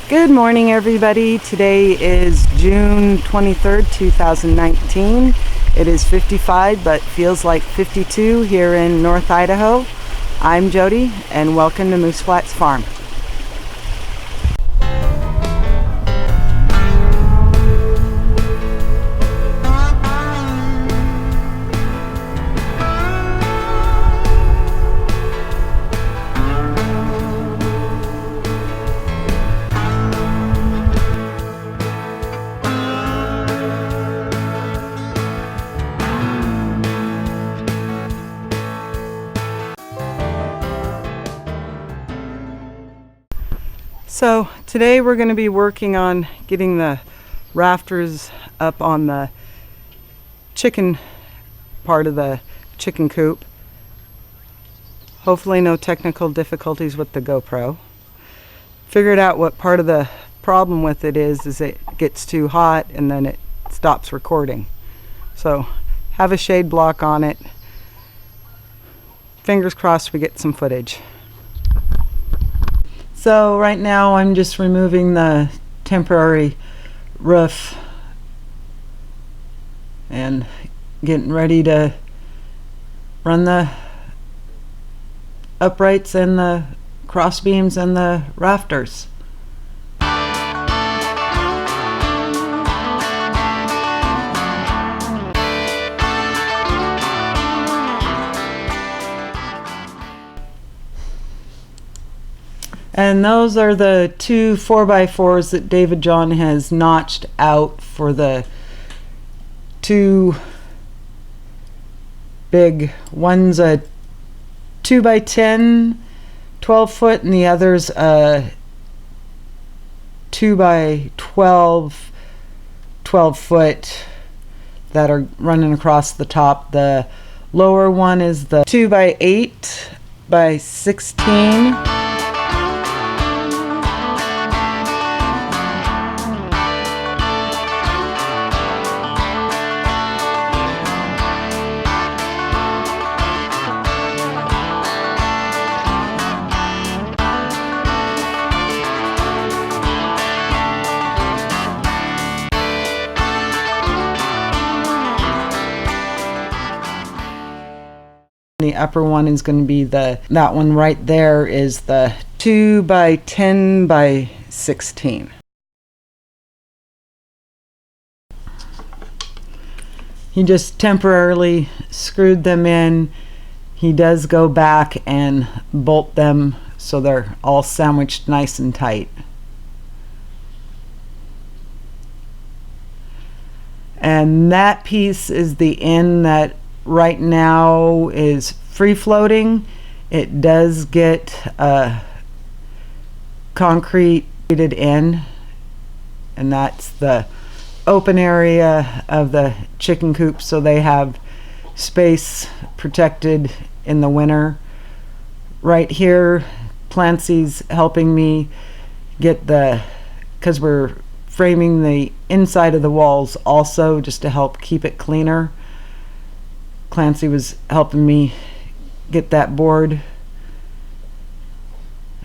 Good morning, everybody. Today is June 23rd, 2019. It is 55, but feels like 52 here in North Idaho. I'm Jody, and welcome to Moose Flats Farm. So today we're going to be working on getting the rafters up on the chicken part of the chicken coop. Hopefully no technical difficulties with the GoPro. Figured out what part of the problem with it is it gets too hot and then it stops recording. So have a shade block on it. Fingers crossed we get some footage. So right now I'm just removing the temporary roof and getting ready to run the uprights and the cross beams and the rafters. And those are the two 4x4s that David John has notched out for the two big one's a 2x10 12 foot and the other's a 2x12 12 foot that are running across the top. The lower one is the 2x8 by 16. The upper one is going to be that one right there is the 2x10 by 16. He just temporarily screwed them in. He does go back and bolt them so they're all sandwiched nice and tight. And that piece is the end that right now is free floating. It does get concreted in, and that's the open area of the chicken coop, so they have space protected in the winter. Right here Clancy's helping me get because we're framing the inside of the walls also just to help keep it cleaner. Clancy was helping me get that board,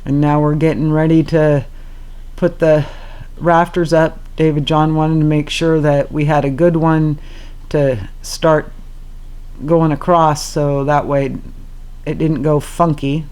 and now we're getting ready to put the rafters up. David John wanted to make sure that we had a good one to start going across so that way it didn't go funky.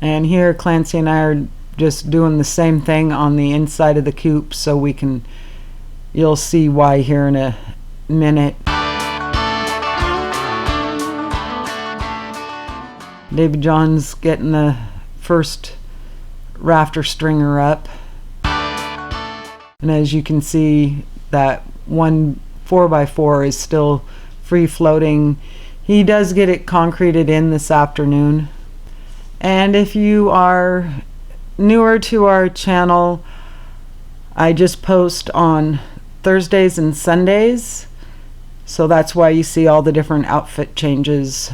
And here Clancy and I are just doing the same thing on the inside of the coop, so you'll see why here in a minute. David John's getting the first rafter stringer up. And as you can see, that one 4x4 is still free floating. He does get it concreted in this afternoon. And if you are newer to our channel, I just post on Thursdays and Sundays, so that's why you see all the different outfit changes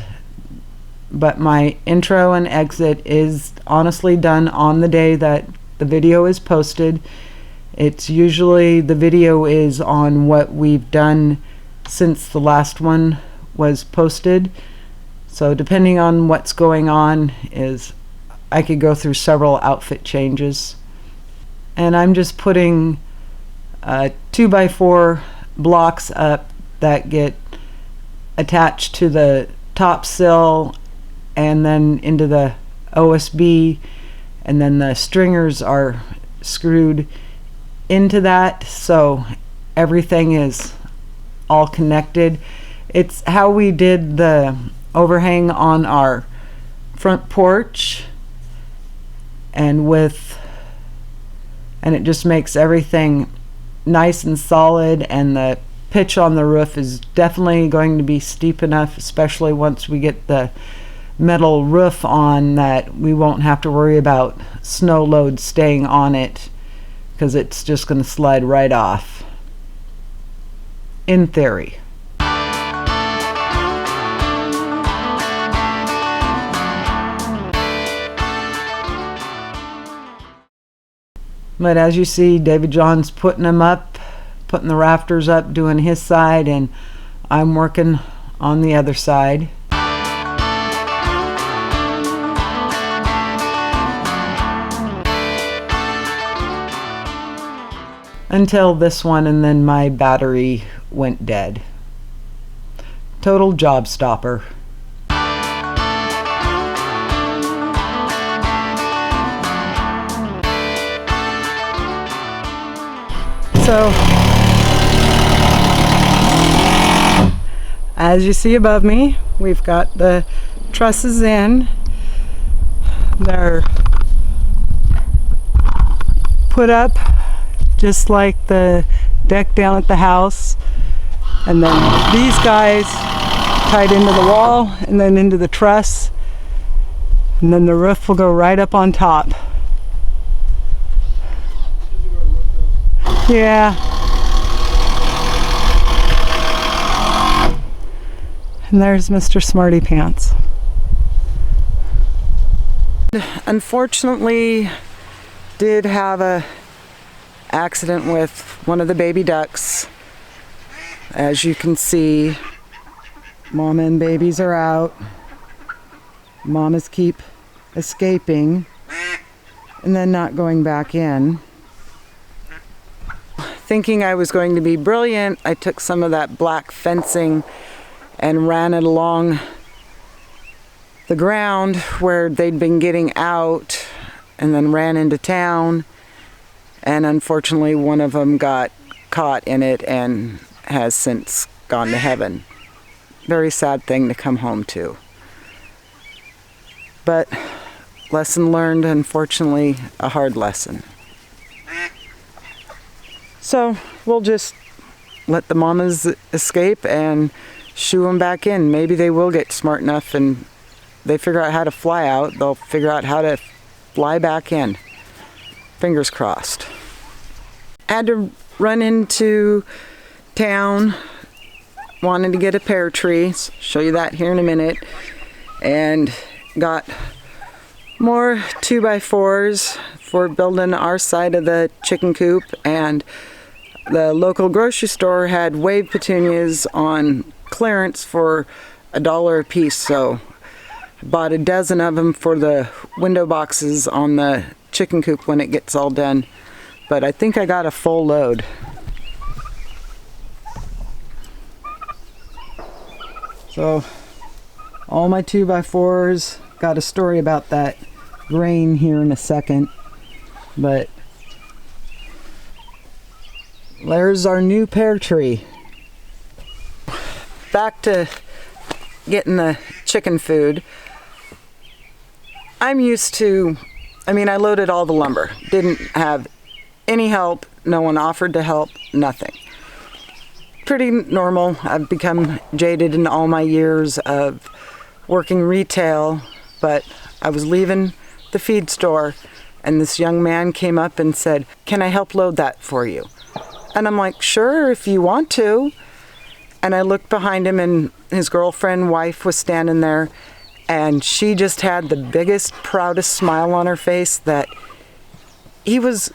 but my intro and exit is honestly done on the day that the video is posted. It's usually, the video is on what we've done since the last one was posted. So depending on what's going on, is I could go through several outfit changes. And I'm just putting 2x4 blocks up that get attached to the top sill and then into the OSB, and then the stringers are screwed into that, so everything is all connected. It's how we did the overhang on our front porch, and it just makes everything nice and solid, and the pitch on the roof is definitely going to be steep enough, especially once we get the metal roof on, that we won't have to worry about snow load staying on it, because it's just going to slide right off, in theory. But as you see, David John's putting them up, putting the rafters up, doing his side, and I'm working on the other side. Until this one, and then my battery went dead. Total job stopper. So, as you see above me, we've got the trusses in. They're put up just like the deck down at the house, and then these guys tied into the wall and then into the truss, and then the roof will go right up on top. Yeah. And there's Mr. Smarty Pants. Unfortunately, did have a accident with one of the baby ducks. As you can see, mama and babies are out. Mamas keep escaping and then not going back in. Thinking I was going to be brilliant, I took some of that black fencing and ran it along the ground where they'd been getting out, and then ran into town. And unfortunately, one of them got caught in it and has since gone to heaven. Very sad thing to come home to. But lesson learned, unfortunately, a hard lesson. So we'll just let the mamas escape and shoo them back in. Maybe they will get smart enough and they figure out how to fly out. They'll figure out how to fly back in. Fingers crossed. Had to run into town, wanted to get a pear tree. Show you that here in a minute. And got more 2x4s for building our side of the chicken coop. And the local grocery store had wave petunias on clearance for $1 a piece. So I bought a dozen of them for the window boxes on the chicken coop when it gets all done. But I think I got a full load. So all my 2x4s, got a story about that grain here in a second. But there's our new pear tree. Back to getting the chicken food. I'm used to, I loaded all the lumber. Didn't have any help. No one offered to help. Nothing. Pretty normal. I've become jaded in all my years of working retail, but I was leaving the feed store and this young man came up and said, "Can I help load that for you?" And I'm like, "Sure, if you want to." And I looked behind him and his girlfriend, wife was standing there, And she just had the biggest, proudest smile on her face that he was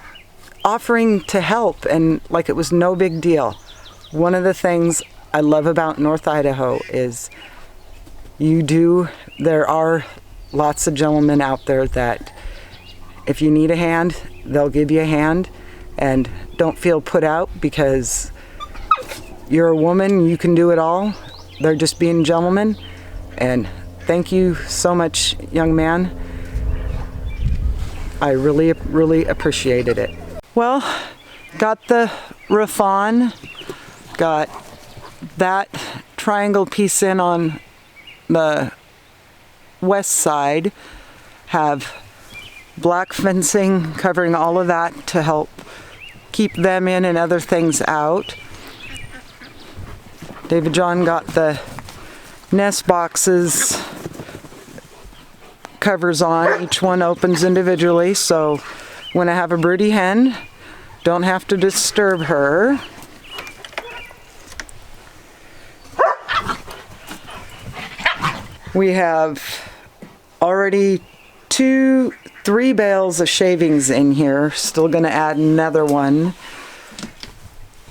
offering to help, and like it was no big deal. One of the things I love about North Idaho is there are lots of gentlemen out there that if you need a hand, they'll give you a hand, and don't feel put out because you're a woman, you can do it all. They're just being gentlemen, and thank you so much, young man. I really, really appreciated it. Well, got the roof on, got that triangle piece in on the west side, have black fencing covering all of that to help keep them in and other things out. David John got the nest boxes covers on. Each one opens individually, so when I have a broody hen, don't have to disturb her. We have already 3 bales of shavings in here. Still gonna add another one.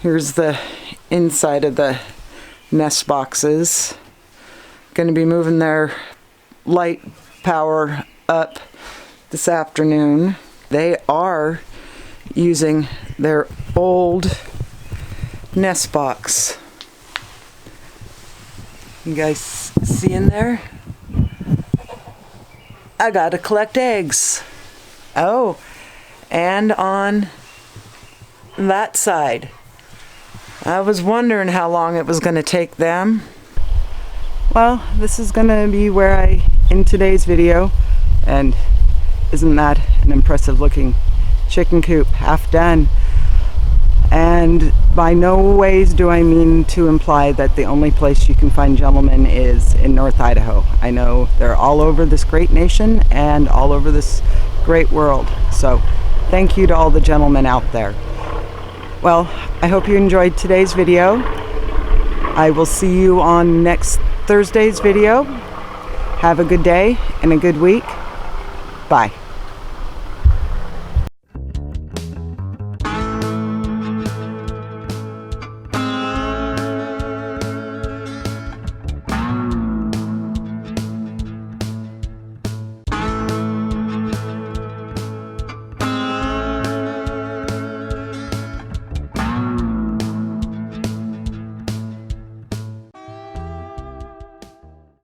Here's the inside of the nest boxes. Gonna be moving their light power up this afternoon. They are using their old nest box. You guys see in there? I gotta collect eggs. Oh, and on that side. I was wondering how long it was going to take them. Well, this is going to be where I end today's video. And isn't that an impressive looking chicken coop, half done? And by no ways do I mean to imply that the only place you can find gentlemen is in North Idaho. I know they're all over this great nation and all over this great world. So thank you to all the gentlemen out there. Well, I hope you enjoyed today's video. I will see you on next Thursday's video. Have a good day and a good week. Bye.